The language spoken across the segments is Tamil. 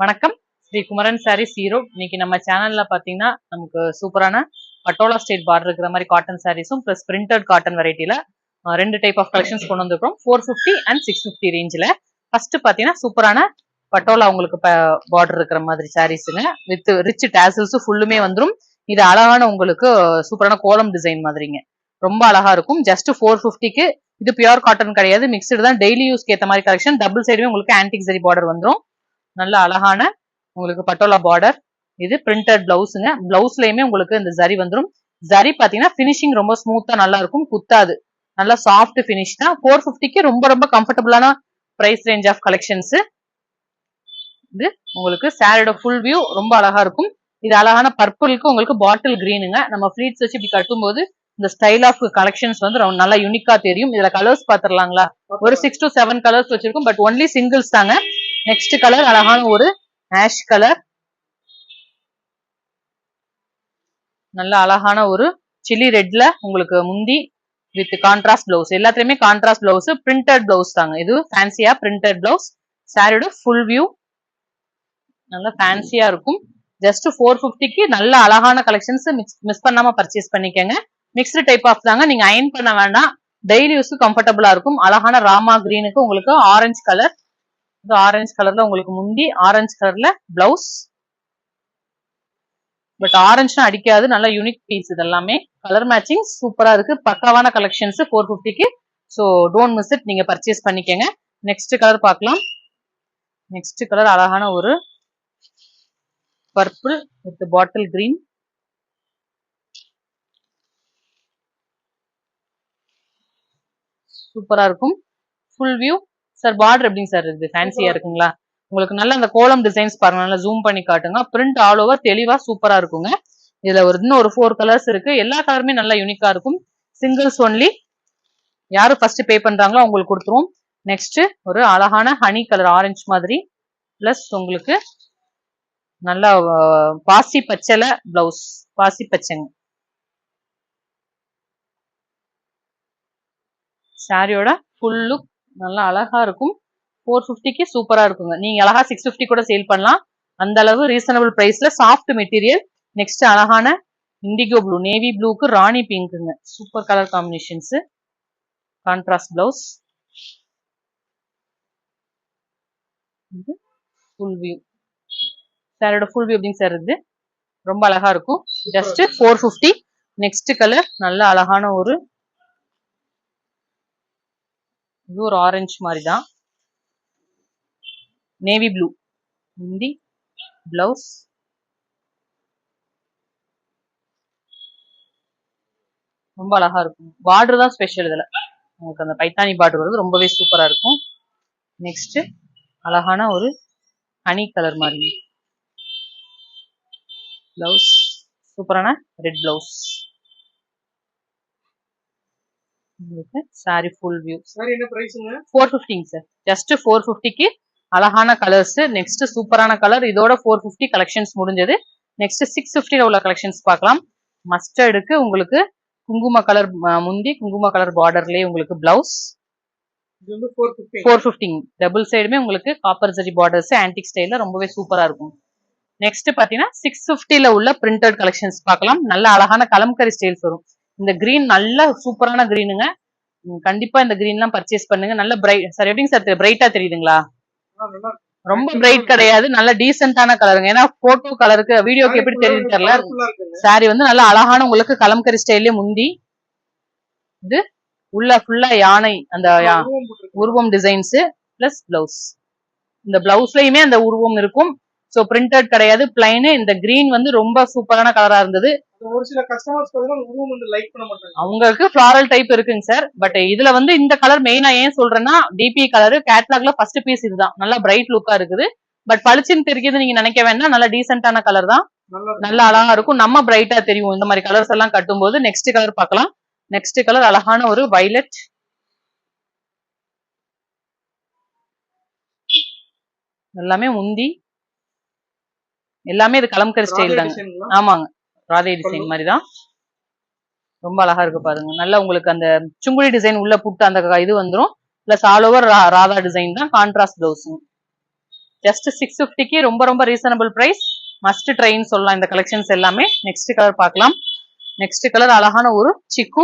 வணக்கம், ஸ்ரீ குமரன் சாரீஸ் ஈரோடு. இன்னைக்கு நம்ம சேனல்ல பாத்தீங்கன்னா நமக்கு சூப்பரான பட்டோலா ஸ்டேட் பார்டர் இருக்கிற மாதிரி காட்டன் சாரீஸும் பிளஸ் பிரிண்டட் காட்டன் வெரைட்டில ரெண்டு டைப் ஆஃப் கலெக்ஷன்ஸ் கொண்டு வந்திருக்கோம். 450 அண்ட் 650 ரேஞ்சில். ஃபர்ஸ்ட் பாத்தீங்கன்னா சூப்பரான பட்டோலா உங்களுக்கு பார்டர் இருக்கிற மாதிரி சாரீஸுங்க வித் ரிச் டேசல்ஸ் ஃபுல்லுமே வந்துடும். இது அழகான உங்களுக்கு சூப்பரான கோலம் டிசைன் மாதிரிங்க, ரொம்ப அழகா இருக்கும். ஜஸ்ட் 450க்கு. இது பியூர் காட்டன் கிடையாது, மிக்சடு தான். டெய்லி யூஸ்க்கு ஏற்ற மாதிரி கலெக்ஷன். டபுள் சைடுமே உங்களுக்கு ஆன்டிக் ஜரி பார்டர் வந்துடும். நல்ல அழகான உங்களுக்கு பட்டோலா பார்டர். இது பிரிண்டட் பிளவுஸுங்க. பிளவுஸ்லயுமே உங்களுக்கு இந்த ஜரி வந்துடும். ஜரி பாத்தீங்கன்னா பினிஷிங் ரொம்ப ஸ்மூத்தா நல்லா இருக்கும், குத்தாது. நல்லா சாஃப்ட் பினிஷ் தான். 450க்கு ரொம்ப ரொம்ப கம்ஃபர்டபுளான பிரைஸ் ரேஞ்ச் ஆஃப் கலெக்ஷன்ஸ். இது உங்களுக்கு சாரியோட ஃபுல் வியூ ரொம்ப அழகா இருக்கும். இது அழகான பர்பிளுக்கு உங்களுக்கு பாட்டில் கிரீனுங்க. நம்ம ஃபிளீட்ஸ் வச்சு இப்படி கட்டும் போது இந்த ஸ்டைல் ஆஃப் கலெக்ஷன்ஸ் வந்து நல்லா யூனிக்கா தெரியும். இதுல கலர்ஸ் பாத்துடலாங்களா? ஒரு 6 to 7 கலர்ஸ் வச்சிருக்கும், பட் ஒன்லி சிங்கிள்ஸ் தாங்க. நெக்ஸ்ட் கலர் அழகான ஒரு ஆஷ் கலர். நல்ல அழகான ஒரு சில்லி ரெட்ல உங்களுக்கு முந்தி வித் கான்ட்ராஸ்ட் பிளவுஸ். எல்லாத்துலயுமே கான்ட்ராஸ்ட் பிளவுஸ், பிரிண்டட் பிளவுஸ் தாங்க. இது ஃபேன்சியா பிரிண்டட் பிளவுஸ். சாரியோட ஃபுல் வியூ நல்லா ஃபேன்சியா இருக்கும். ஜஸ்ட் 450க்கு நல்ல அழகான கலெக்ஷன்ஸ். மிஸ் பண்ணாம பர்ச்சேஸ் பண்ணிக்கங்க. மிக்ஸ்டு டைப் ஆஃப் தாங்க, நீங்க அயன் பண்ண வேண்டாம். டெய்லி யூஸ்க்கு கம்ஃபர்டபுளா இருக்கும். அழகான ராமா கிரீனுக்கு உங்களுக்கு ஆரஞ்சு கலர். இது ஆரஞ்சு கலர்ல உங்களுக்கு முந்தி, ஆரஞ்சு கலர்ல பிளவுஸ். பட் ஆரஞ்சுனா அடிக்காது, நல்ல யூனிக் பீஸ். இது எல்லாமே கலர் மேட்சிங் சூப்பரா இருக்கு. பக்காவான கலெக்ஷன்ஸ் 450க்கு. ஸோ டோன்ட் மிஸ் இட், நீங்க பர்ச்சேஸ் பண்ணிக்கங்க. நெக்ஸ்ட் கலர் பார்க்கலாம். நெக்ஸ்ட் கலர் அழகான ஒரு பர்பிள் வித் பாட்டில் கிரீன். சூப்பரா இருக்கும். Full view. சார் பார்டர் எப்படிங்க சார் இருக்கு? ஃபேன்சியா இருக்குங்களா? உங்களுக்கு நல்ல அந்த கோலம் டிசைன்ஸ் பாருங்க, நல்லா ஜூம் பண்ணி காட்டுங்க. பிரிண்ட் ஆல் ஓவர் தெளிவா சூப்பரா இருக்குங்க. இதுல இன்னும் ஒரு 4 கலர்ஸ் இருக்கு. எல்லா கலருமே நல்லா யூனிக்கா இருக்கும். Singles only. யாரு ஃபர்ஸ்ட் பே பண்றாங்களோ அவங்களுக்கு கொடுத்துருவோம். நெக்ஸ்ட் ஒரு அழகான ஹனி கலர் ஆரஞ்சு மாதிரி, பிளஸ் உங்களுக்கு நல்ல பாசி பச்சைல பிளவுஸ். பாசி பச்சைங்க. சாரியோட ஃபுல் லுக் நல்லா அழகா இருக்கும். 450க்கு சூப்பரா இருக்குங்க. நீங்க அழகா 650 கூட சேல் பண்ணலாம். அந்த அளவு ரீசனபிள் பிரைஸ்ல சாஃப்ட் மெட்டீரியல். நெக்ஸ்ட் அழகான இண்டிகோ ப்ளூ, நேவி ப்ளூக்கு ராணி பிங்க்குங்க. Super colour combinations. Contrast blouse. Full view. சாரோட ஃபுல் வியூ எப்படிங்க சார் இருக்கு? ரொம்ப அழகா இருக்கும். ஜஸ்ட் 450. நெக்ஸ்ட் கலர் நல்ல அழகான ஒரு இது ஒரு ஆரஞ்சு மாதிரி தான். நேவி ப்ளூ முந்தி, பிளவுஸ். ரொம்ப அழகா இருக்கும். பார்டர் தான் ஸ்பெஷல். இதுல உங்களுக்கு அந்த பைத்தானி பார்டர் வருது, ரொம்பவே சூப்பரா இருக்கும். நெக்ஸ்ட் அழகான ஒரு ஹனி கலர் மாதிரி பிளவுஸ். சூப்பரான ரெட் பிளவுஸ். உங்களுக்கு சாரி ஃபுல் வியூ. சாரி என்ன பிரைஸ்ங்க? 450ங்க சார். ஜஸ்ட் 450க்கு அழகான கலர்ஸ். நெக்ஸ்ட் சூப்பரான கலர். இதோட 450 கலெக்ஷன்ஸ் முடிஞ்சது. நெக்ஸ்ட் 650ல உள்ள கலெக்ஷன்ஸ் பார்க்கலாம். மஸ்டர்டுக்கு உங்களுக்கு குங்கும கலர் முந்தி, குங்கும கலர் பார்டர்லயே உங்களுக்கு பிளவுஸ். 450. டபுள் சைடுமே உங்களுக்கு காப்பர் ஜரி பார்டர்ஸ் ஆன்டிக் ஸ்டைல்ல ரொம்பவே சூப்பரா இருக்கும். நெக்ஸ்ட் பாத்தீங்கன்னா 650ல உள்ள பிரிண்டட் கலெக்ஷன்ஸ் பார்க்கலாம். நல்ல அழகான கலம்கரி ஸ்டைல்ஸ் வரும். இந்த கிரீன் நல்ல சூப்பரான கிரீனுங்க. கண்டிப்பா இந்த கிரீன்லாம் பர்ச்சேஸ் பண்ணுங்க. நல்ல பிரைட். சார் எப்படிங்க சார் பிரைட்டா தெரியுதுங்களா? ரொம்ப பிரைட் கிடையாது, நல்ல டீசென்டான கலருங்க. ஏன்னா போட்டோ கலருக்கு வீடியோக்கு எப்படி தெரியுது தெரியல. சாரி வந்து நல்ல அழகான உங்களுக்கு கலம்கரி ஸ்டைல்ல முந்தி. இது உள்ள ஃபுல்லா யானை அந்த உருவம் டிசைன்ஸ் பிளஸ் பிளவுஸ். இந்த பிளவுஸ்லயுமே அந்த உருவம் இருக்கும். சோ பிரிண்டட் கிடையாது, பிளைன். இந்த கிரீன் வந்து ரொம்ப சூப்பரான கலரா இருந்தது. ஒரு சில கஸ்டமர்ஸ் உருவம் வந்து லைக் பண்ண மாட்டாங்க. அவங்களுக்கு ஃப்ளாரல் டைப் இருக்குங்க சார். பட் இதுல வந்து இந்த கலர் மெயினா ஏன் சொல்றேன்னா, டிபி கலர் கேட்லாக்ல ஃபர்ஸ்ட் பீஸ் இதுதான். நல்லா பிரைட் லுக்கா இருக்குது. பட் பளிச்சுன்னு தெரியுது நீங்க நினைக்க வேண்டாம். நல்ல டீசென்டான கலர் தான். நல்ல அழகா இருக்கும். நம்ம பிரைட்டா தெரியும் இந்த மாதிரி கலர்ஸ் எல்லாம் கட்டும் போது. நெக்ஸ்ட் கலர் பார்க்கலாம். நெக்ஸ்ட் கலர் அழகான ஒரு வயலட். எல்லாமே முந்தி, எல்லாமே இது கலம்கரி ஸ்டைல் தாங்க. ஆமாங்க, ராதே டிசைன் மாதிரி தான். ரொம்ப அழகா இருக்கு பாருங்க. நல்லா உங்களுக்கு அந்த சுங்குடி டிசைன் உள்ள புட்டு அந்த இது வந்துடும். Plus all over Radha design தான். Contrast blouse. ஜஸ்ட் 650க்கு ரொம்ப ரொம்ப ரீசனபிள் பிரைஸ். மஸ்ட் ட்ரைன்னு சொல்லலாம் இந்த கலெக்ஷன்ஸ் எல்லாமே. நெக்ஸ்ட் கலர் பார்க்கலாம். நெக்ஸ்ட் கலர் அழகான ஒரு சிக்கு.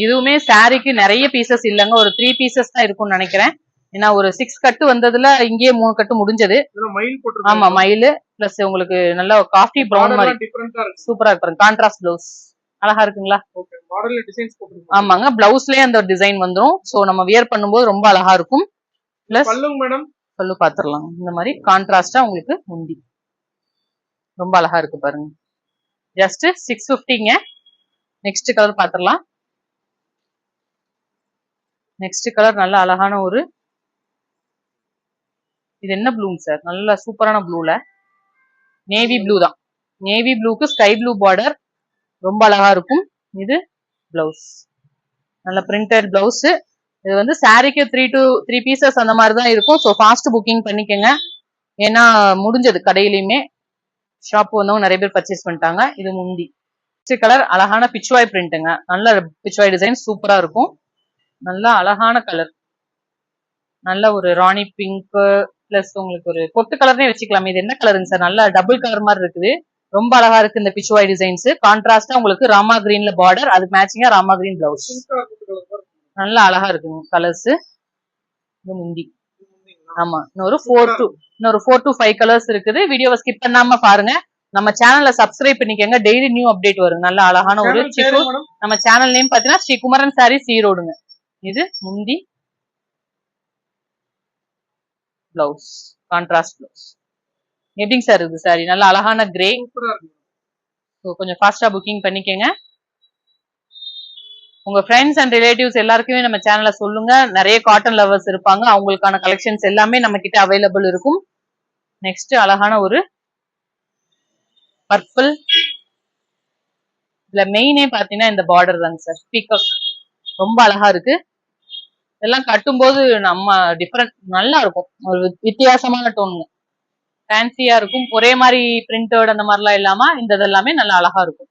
இதுவுமே சாரிக்கு நிறைய பீசஸ் இல்லங்க, ஒரு 3 பீசஸ் தான் இருக்கும்னு நினைக்கிறேன். ஏன்னா ஒரு 6 கட்டு வந்ததுல இங்கேயே 3 கட்டு முடிஞ்சது. ஆமா மயில் பிளஸ் உங்களுக்கு நல்ல காஃபி பிரவுன் மாதிரி சூப்பரா இருக்கு. கான்ட்ராஸ்ட் பிளவுஸ் அழகா இருக்குங்களா? ஆமாங்க, பிளவுஸ்லயே அந்த டிசைன் வந்துரும். சோ நம்ம வியர் பண்ணும்போது ரொம்ப அழகா இருக்கும். பிளஸ் பல்லு பாத்துரலாம். இந்த மாதிரி கான்ட்ராஸ்டா உங்களுக்கு முந்தி ரொம்ப அழகா இருக்கு பாருங்க. ஜஸ்ட் 650ங்க. நெக்ஸ்ட் கலர் பாத்துரலாம். நெக்ஸ்ட் கலர் நல்ல அழகான ஒரு, இது என்ன ப்ளூங்க சார்? நல்ல சூப்பரான ப்ளூல நேவி ப்ளூ தான். நேவி ப்ளூக்கு ஸ்கை ப்ளூ பார்டர் ரொம்ப அழகா இருக்கும். இது பிளவுஸ், நல்ல பிரிண்டட் பிளவுஸ். இது வந்து சாரிக்கு 3 பீசஸ் அந்த மாதிரி தான் இருக்கும். ஸோ ஃபாஸ்ட் புக்கிங் பண்ணிக்கோங்க, ஏன்னா முடிஞ்சது கடையிலயுமே. ஷாப் வந்தவங்க நிறைய பேர் பர்ச்சேஸ் பண்ணிட்டாங்க. இது முந்தி. நெக்ஸ்ட் கலர் அழகான பிச்வாய் பிரிண்ட்டுங்க. நல்ல பிச்வாய் டிசைன் சூப்பரா இருக்கும். நல்ல அழகான கலர், நல்ல ஒரு ராணி பிங்க் பிளஸ் உங்களுக்கு ஒரு பொட்டு கலர்னே வச்சுக்கலாம். இது என்ன கலருங்க சார்? நல்ல டபுள் கலர் மாதிரி இருக்குது. ரொம்ப அழகா இருக்கு இந்த பிச்வாய் டிசைன்ஸ். கான்ட்ராஸ்டா உங்களுக்கு ராமா கிரீன்ல பார்டர், அதுக்கு மேட்சிங்கா ராமா கிரீன் பிளவுஸ். நல்ல அழகா இருக்குங்க கலர்ஸ். இது முந்தி. ஆமா, இன்னொரு 4 to 5 கலர்ஸ் இருக்குது. வீடியோவை ஸ்கிப் பண்ணாம பாருங்க. நம்ம சேனல்ல சப்ஸ்கிரைப் பண்ணிக்கங்க, டெய்லி நியூ அப்டேட் வருங்க. நல்ல அழகான ஒரு சிக்கு. நம்ம சேனல் நேம் பாத்தீங்கன்னா ஸ்ரீ குமரன் சாரீஸ் ஈரோடுங்க. இது முந்தி, பிளவுஸ் கான்ட்ராஸ்ட் பிளவுஸ். எப்படிங்க சார் இருக்கு சாரி? நல்ல அழகான கிரே. கொஞ்சம் ஃபாஸ்டா புக்கிங் பண்ணிக்கங்க. உங்க ஃப்ரெண்ட்ஸ் அண்ட் ரிலேட்டிவ்ஸ் எல்லாருக்குமே நம்ம சேனல்ல சொல்லுங்க. நிறைய காட்டன் லவர்ஸ் இருப்பாங்க, அவங்களுக்கான கலெக்ஷன்ஸ் எல்லாமே நம்ம கிட்ட அவைலபிள் இருக்கும். நெக்ஸ்ட் அழகான ஒரு பர்பிள். இதுல மெயினே பாத்தீங்கன்னா இந்த பார்டர் தாங்க சார். பீகாக் ரொம்ப அழகா இருக்கு. இதெல்லாம் கட்டும்போது நம்ம டிஃபரெண்ட் நல்லா இருக்கும். ஒரு வித்தியாசமான டோனுங்க, ஃபேன்சியா இருக்கும். ஒரே மாதிரி பிரிண்டட் அந்த மாதிரிலாம் இல்லாம இந்த இதெல்லாமே நல்லா அழகா இருக்கும்.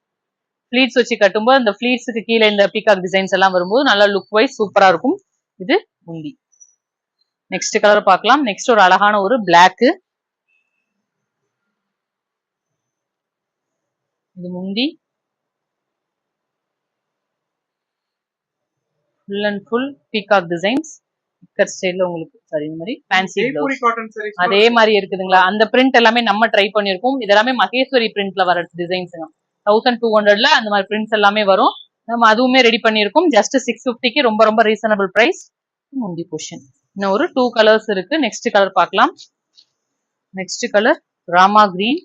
ஃபிளீட்ஸ் வச்சு கட்டும்போது இந்த ஃபிளீட்ஸுக்கு கீழே இந்த பீகாக் டிசைன்ஸ் எல்லாம் வரும்போது நல்லா லுக் வைஸ் சூப்பரா இருக்கும். இது முந்தி. நெக்ஸ்ட் கலர் பார்க்கலாம். நெக்ஸ்ட் ஒரு அழகான ஒரு பிளாக். இது முந்தி. Full and full peacock designs ஸ்டைல்ல உங்களுக்கு சாரி இந்த மாதிரி ஃபேன்சி அதே மாதிரி இருக்குதுங்களா? அந்த பிரிண்ட் எல்லாமே நம்ம ட்ரை பண்ணிருக்கோம். இதெல்லாமே மகேஸ்வரி பிரிண்ட்ல வர டிசைன்ஸ்ங்க. 1200ல அந்த மாதிரி பிரிண்ட்ஸ் எல்லாமே வரும். நம்ம அதுவுமே ரெடி பண்ணிருக்கோம். ஜஸ்ட் 650க்கு ரொம்ப ரொம்ப ரீசனபிள் பிரைஸ். முந்தி பொசிஷன். இன்னும் ஒரு 2 கலர்ஸ் இருக்கு. நெக்ஸ்ட் கலர் பார்க்கலாம். Next colour rama green.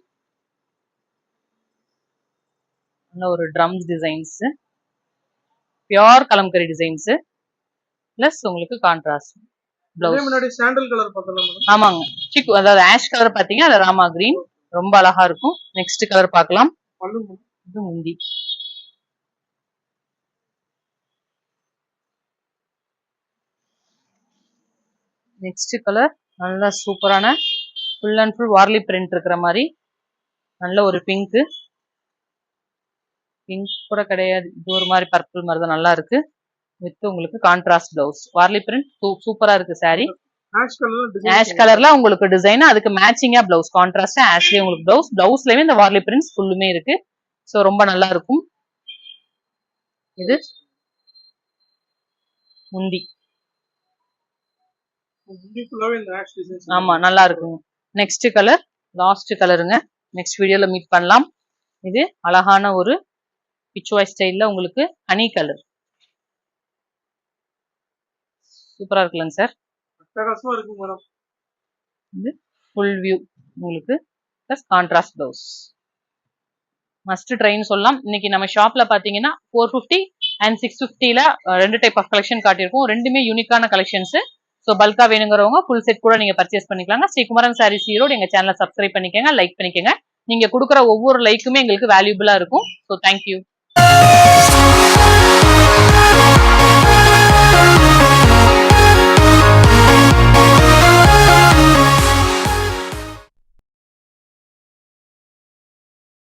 ஒரு drums designs, pure kalamkari designs plus உங்களுக்கு கான்ட்ராஸ்ட் பிளவுஸ். முன்னாடி சாண்டல் கலர் பார்த்தலாம். ஆமாங்க, சிக்கு அதாவது ஆஷ் கலர் பாத்தீங்க, அது ராமா கிரீன் ரொம்ப அழகா இருக்கும். நெக்ஸ்ட் கலர் பார்க்கலாம். இது முந்தி. நெக்ஸ்ட் கலர் நல்ல சூப்பரான full and full Warli print இருக்கிற மாதிரி நல்ல ஒரு பிங்க். பிங்க் கூட கிடையாது, இது ஒரு மாதிரி பர்பிள் மாதிரி தான் நல்லா இருக்கு. வித் உங்களுக்கு கான்ட்ராஸ்ட் பிளவுஸ். வார்லி பிரிண்ட் சூப்பரா இருக்கு சாரி. ஆஷ் கலர்ல உங்களுக்கு டிசைன், அதுக்கு மேட்சிங்கா பிளவுஸ். கான்ட்ராஸ்டா ஆஷ்லயே உங்களுக்கு பிளவுஸ். பிளவுஸ்லயுமே இந்த வார்லி பிரிண்ட்ஸ் ஃபுல்லுமே இருக்கு. சோ ரொம்ப நல்லா இருக்கும். இது முந்தி. ஆமா நல்லா இருக்குங்க. நெக்ஸ்ட் கலர் லாஸ்ட் கலருங்க. நெக்ஸ்ட் வீடியோல மீட் பண்ணலாம். இது அழகான ஒரு பிச்வாய் ஸ்டைல்ல உங்களுக்கு ஹனி கலர் சூப்பரா இருக்குல்லங்க சார். அட்டகாசமா இருக்கு மேடம். இது ஃபுல் வியூ உங்களுக்கு பிளஸ் கான்ட்ராஸ்ட் பிளவுஸ். மஸ்ட் ட்ரைன்னு சொல்லலாம். இன்னைக்கு நம்ம ஷாப்ல பாத்தீங்கன்னா 450 அண்ட் 650ல 2 டைப் ஆஃப் கலெக்ஷன் காட்டியிருக்கோம். ரெண்டுமே யூனிக்கான கலெக்ஷன்ஸ். ஸோ பல்கா வேணுங்கிறவங்க ஃபுல் செட் கூட நீங்க பர்ச்சேஸ் பண்ணிக்கலாங்க. ஸ்ரீ குமரன் சாரீஸ் ஈரோடு எங்க சேனலை சப்ஸ்கிரைப் பண்ணிக்கங்க, லைக் பண்ணிக்கங்க. நீங்க கொடுக்குற ஒவ்வொரு லைக்குமே எங்களுக்கு வேல்யூபிளா இருக்கும். So thank you.